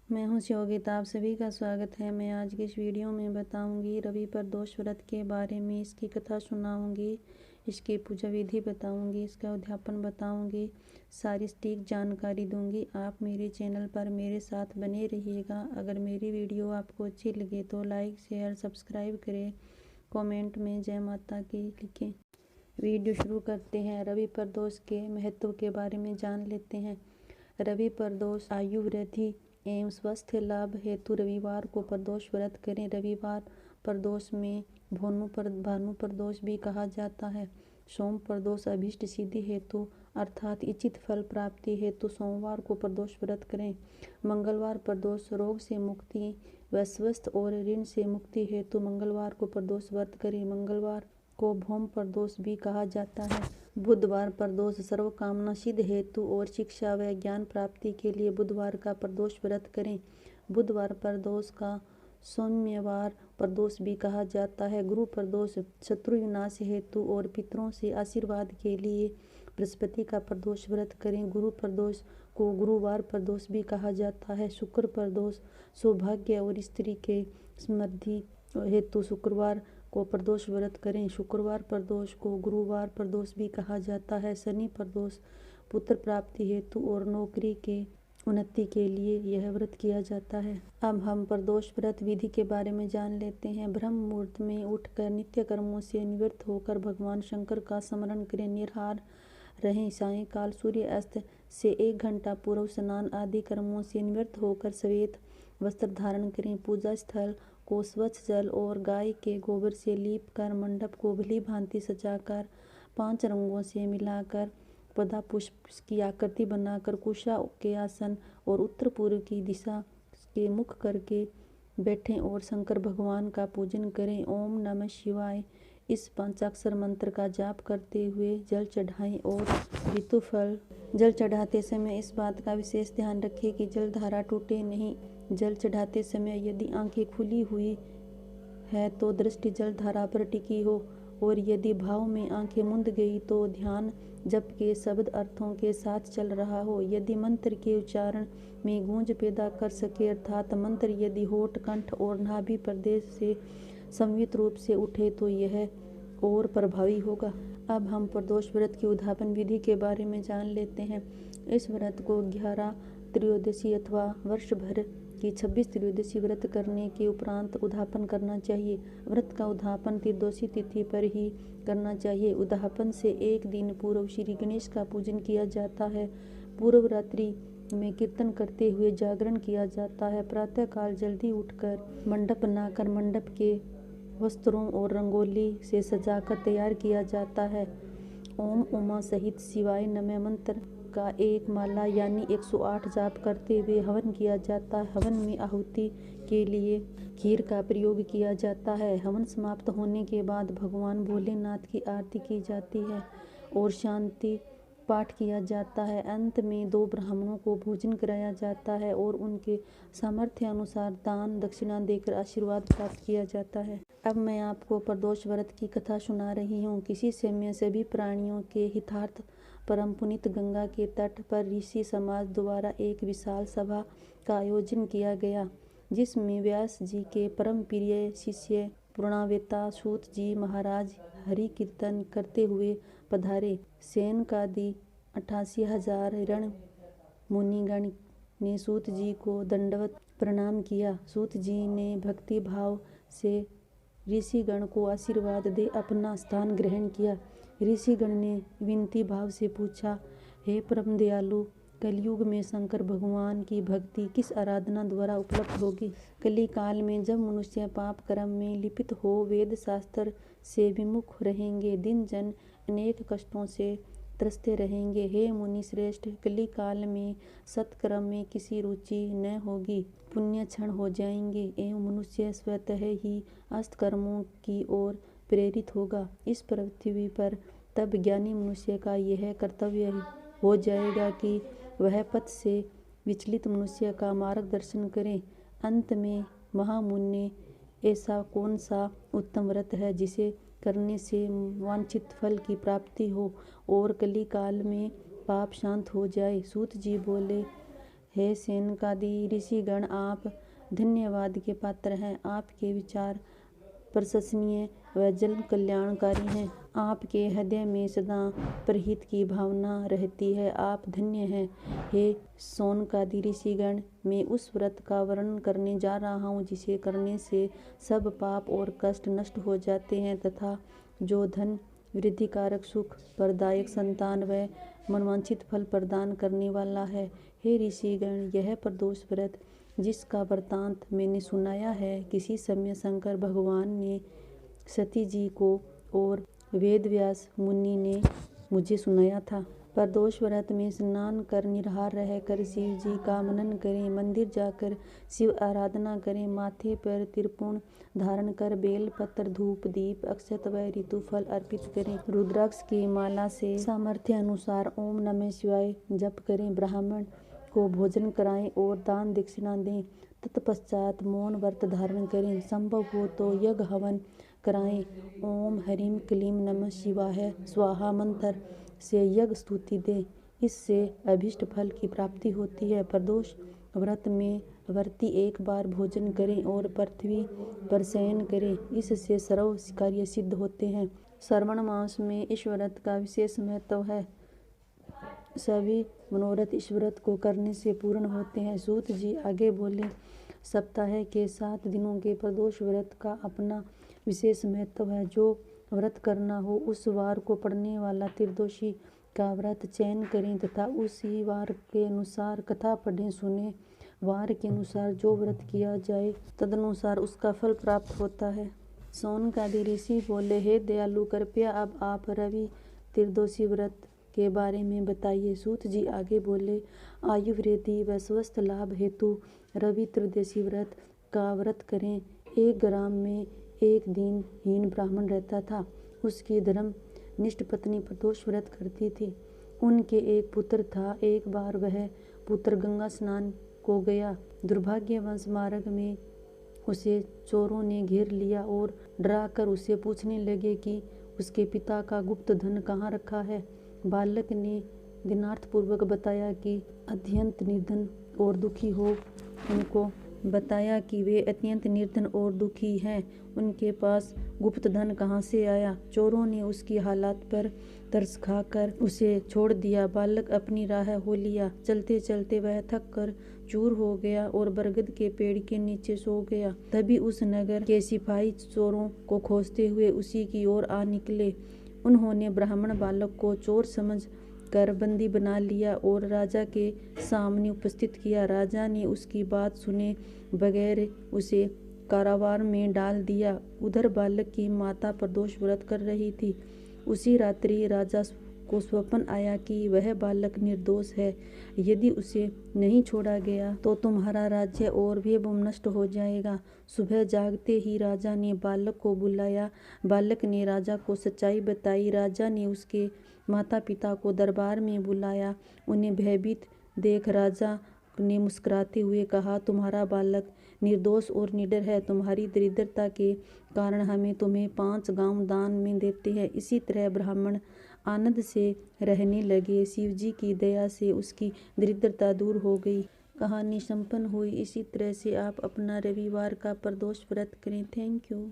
मैं हूँ शिवगीता, आप सभी का स्वागत है। मैं आज की इस वीडियो में बताऊंगी रवि प्रदोष व्रत के बारे में, इसकी कथा सुनाऊंगी, इसकी पूजा विधि बताऊंगी, इसका उद्यापन बताऊंगी, सारी सटीक जानकारी दूंगी। आप मेरे चैनल पर मेरे साथ बने रहिएगा। अगर मेरी वीडियो आपको अच्छी लगे तो लाइक शेयर सब्सक्राइब करें, कमेंट में जय माता की लिखें। वीडियो शुरू करते हैं। रवि प्रदोष के महत्व के बारे में जान लेते हैं। रवि प्रदोष आयु वृद्धि एवं स्वास्थ्य लाभ हेतु रविवार को प्रदोष व्रत करें। रविवार प्रदोष में भानु प्रदोष भी कहा जाता है। सोम प्रदोष अभीष्ट सिद्धि हेतु अर्थात इच्छित फल प्राप्ति हेतु सोमवार को प्रदोष व्रत करें। मंगलवार प्रदोष रोग से मुक्ति व स्वस्थ और ऋण से मुक्ति हेतु मंगलवार को प्रदोष व्रत करें। मंगलवार को भौम प्रदोष भी कहा जाता है। बुधवार प्रदोष सर्व कामना सिद्ध हेतु और शिक्षा व ज्ञान प्राप्ति के लिए बुधवार का प्रदोष व्रत करें। बुधवार प्रदोष का सौम्यवार प्रदोष भी कहा जाता है। गुरु प्रदोष शत्रु विनाश हेतु और पितरों से आशीर्वाद के लिए बृहस्पति का प्रदोष व्रत करें। गुरु प्रदोष को गुरुवार प्रदोष भी कहा जाता है। शुक्र प्रदोष सौभाग्य और स्त्री के समृद्धि हेतु शुक्रवार को प्रदोष व्रत करें। शुक्रवार प्रदोष को गुरुवार प्रदोष भी कहा जाता है। शनि प्रदोष पुत्र प्राप्ति हेतु और नौकरी के उन्नति के लिए यह व्रत किया जाता है। अब हम प्रदोष व्रत विधि के बारे में जान लेते हैं। ब्रह्म मुहूर्त में उठकर नित्य कर्मों से निवृत्त होकर भगवान शंकर का स्मरण करें। निराहार रहें। सायंकाल सूर्य अस्त से 1 घंटा पूर्व स्नान आदि कर्मों से निवृत्त होकर श्वेत वस्त्र धारण करें। पूजा स्थल को स्वच्छ जल और गाय के गोबर से लीप कर मंडप को भली भांति सजाकर 5 रंगों से मिलाकर पौधा पुष्प की आकृति बनाकर कुशा के आसन और उत्तर पूर्व की दिशा के मुख करके बैठें और शंकर भगवान का पूजन करें। ओम नमः शिवाय इस पंचाक्षर मंत्र का जाप करते हुए जल चढ़ाएं और ऋतु फल जल चढ़ाते समय इस बात का विशेष ध्यान रखें कि जल धारा टूटे नहीं। जल चढ़ाते समय यदि आंखें खुली हुई है तो दृष्टि जल धारा पर टिकी हो, और यदि भाव में आंखें मूंद गई तो ध्यान जप के शब्द अर्थों के साथ चल रहा हो। यदि मंत्र के उच्चारण में गूंज पैदा कर सके अर्थात मंत्र यदि होठ कंठ और नाभि प्रदेश से संयमित रूप से उठे तो यह और प्रभावी होगा। अब हम प्रदोष व्रत की उद्यापन विधि के बारे में जान लेते हैं। इस व्रत को 11 त्रयोदशी अथवा वर्ष भर की 26 त्रयोदशी व्रत करने के उपरांत उद्यापन करना चाहिए। व्रत का उद्यापन त्रिदोषी तिथि पर ही करना चाहिए। उद्यापन से 1 दिन पूर्व श्री गणेश का पूजन किया जाता है। पूर्व रात्रि में कीर्तन करते हुए जागरण किया जाता है। प्रातःकाल जल्दी उठकर मंडप बनाकर मंडप के वस्त्रों और रंगोली से सजाकर तैयार किया जाता है। ओम उमा सहित शिवाय नमः मंत्र का 1 माला यानी 108 जाप करते हुए हवन किया जाता है। हवन में आहुति के लिए खीर का प्रयोग किया जाता है। हवन समाप्त होने के बाद भगवान भोलेनाथ की आरती की जाती है और शांति पाठ किया जाता है। अंत में 2 ब्राह्मणों को भोजन कराया जाता है और उनके सामर्थ्य अनुसार दान दक्षिणा देकर आशीर्वाद प्राप्त किया जाता है। अब मैं आपको प्रदोष व्रत की कथा सुना रही हूँ। किसी समय सभी प्राणियों के हितार्थ परम पुनीत गंगा के तट पर ऋषि समाज द्वारा एक विशाल सभा का आयोजन किया गया, जिसमें व्यास जी के परम प्रिय शिष्य पूर्णावेता सूत जी महाराज हरि कीर्तन करते हुए पधारे। सैनकादि 88,000 ऋण मुनिगण ने सूत जी को दंडवत प्रणाम किया। सूत जी ने भक्ति भाव से ऋषिगण को आशीर्वाद दे अपना स्थान ग्रहण किया। ऋषिगण ने विनती भाव से पूछा, हे परम दयालु, कलयुग में शंकर भगवान की भक्ति किस आराधना द्वारा उपलब्ध होगी? कली काल में जब मनुष्य पाप कर्म में लिप्त हो वेद शास्त्र से विमुख रहेंगे, दिन जन अनेक कष्टों से त्रस्ते रहेंगे। हे मुनि श्रेष्ठ, कली काल में सत्कर्म में किसी रुचि न होगी, पुण्य क्षण हो जाएंगे एवं मनुष्य स्वतः ही अस्त कर्मों की ओर प्रेरित होगा। इस पृथ्वी पर तब ज्ञानी मनुष्य का यह कर्तव्य हो जाएगा कि वह पथ से विचलित मनुष्य का मार्गदर्शन करें। अंत में महामुनि, ऐसा कौन सा उत्तम व्रत है जिसे करने से वांछित फल की प्राप्ति हो और कली काल में पाप शांत हो जाए? सूत जी बोले, हे सनकादि ऋषिगण, आप धन्यवाद के पात्र हैं। आपके विचार प्रशंसनीय व जन कल्याणकारी हैं। आपके हृदय में सदा परहित की भावना रहती है। आप धन्य हैं। हे सनकादि ऋषिगण, मैं उस व्रत का वर्णन करने जा रहा हूँ जिसे करने से सब पाप और कष्ट नष्ट हो जाते हैं तथा जो धन वृद्धिकारक, सुख प्रदायक, संतान व मनवांछित फल प्रदान करने वाला है। हे ऋषिगण, यह प्रदोष व्रत जिसका वृत्तांत मैंने सुनाया है, किसी समय शंकर भगवान ने सती जी को और वेदव्यास मुनि ने मुझे सुनाया था। प्रदोष व्रत में स्नान कर निराहार रहकर शिव जी का मनन करें, मंदिर जाकर शिव आराधना करें, माथे पर त्रिपुण धारण कर बेल पत्र, धूप, दीप, अक्षत व ऋतु फल अर्पित करें। रुद्राक्ष की माला से सामर्थ्य अनुसार ओम नमः शिवाय जप करें, ब्राह्मण को भोजन कराएं और दान दक्षिणा दें। तत्पश्चात मौन व्रत धारण करें, संभव हो तो यज्ञ हवन कराएं। ओम ह्रीं क्लीं नमः शिवाय स्वाहा मंत्र से यज्ञ स्तुति दें, इससे अभीष्ट फल की प्राप्ति होती है। प्रदोष व्रत में व्रती एक बार भोजन करें और पृथ्वी पर शयन करें, इससे सर्व कार्य सिद्ध होते हैं। श्रावण मास में इस व्रत का विशेष महत्व है। सभी मनोरथ इस व्रत को करने से पूर्ण होते हैं। सूत जी आगे बोले, सप्ताह के 7 दिनों के प्रदोष व्रत का अपना विशेष महत्व है। जो व्रत करना हो उस वार को पड़ने वाला त्रिदोषी का व्रत चयन करें तथा उसी वार के अनुसार कथा पढ़ें सुने। वार के अनुसार जो व्रत किया जाए तदनुसार उसका फल प्राप्त होता है। सनकादि ऋषि बोले, हे दयालु, कृपया अब आप रवि त्रिदोषी व्रत के बारे में बताइए। सूत जी आगे बोले, आयु वृद्धि व स्वस्थ लाभ हेतु रवि त्रिदोषी व्रत का व्रत करें। एक ग्राम में एक दीनहीन ब्राह्मण रहता था। उसकी धर्मनिष्ठ पत्नी प्रदोष व्रत करती थी। उनके एक पुत्र था। एक बार वह पुत्र गंगा स्नान को गया। दुर्भाग्यवश मार्ग में उसे चोरों ने घेर लिया और डराकर उसे पूछने लगे कि उसके पिता का गुप्त धन कहाँ रखा है। बालक ने दीनार्थपूर्वक बताया कि अत्यंत निर्धन और दुखी हो। उनको बताया कि वे अत्यंत निर्धन और दुखी हैं, उनके पास गुप्त धन कहाँ से आया। चोरों ने उसकी हालत पर तरस खाकर उसे छोड़ दिया। बालक अपनी राह हो लिया। चलते चलते वह थक कर चूर हो गया और बरगद के पेड़ के नीचे सो गया। तभी उस नगर के सिपाही चोरों को खोजते हुए उसी की ओर आ निकले। उन्होंने ब्राह्मण बालक को चोर समझ कर बंदी बना लिया और राजा के सामने उपस्थित किया। राजा ने उसकी बात सुने बगैर उसे कारावार में डाल दिया। उधर बालक की माता प्रदोष व्रत कर रही थी। उसी रात्रि राजा को स्वप्न आया कि वह बालक निर्दोष है। यदि उसे नहीं छोड़ा गया तो तुम्हारा राज्य और वैभव नष्ट हो जाएगा। सुबह जागते ही राजा ने बालक को बुलाया। बालक ने राजा को सच्चाई बताई। राजा ने उसके माता पिता को दरबार में बुलाया। उन्हें भयभीत देख राजा ने मुस्कुराते हुए कहा, तुम्हारा बालक निर्दोष और निडर है। तुम्हारी दरिद्रता के कारण हमें तुम्हें 5 गांव दान में देते हैं। इसी तरह ब्राह्मण आनंद से रहने लगे। शिवजी की दया से उसकी दरिद्रता दूर हो गई। कहानी संपन्न हुई। इसी तरह से आप अपना रविवार का प्रदोष व्रत करें। Thank you.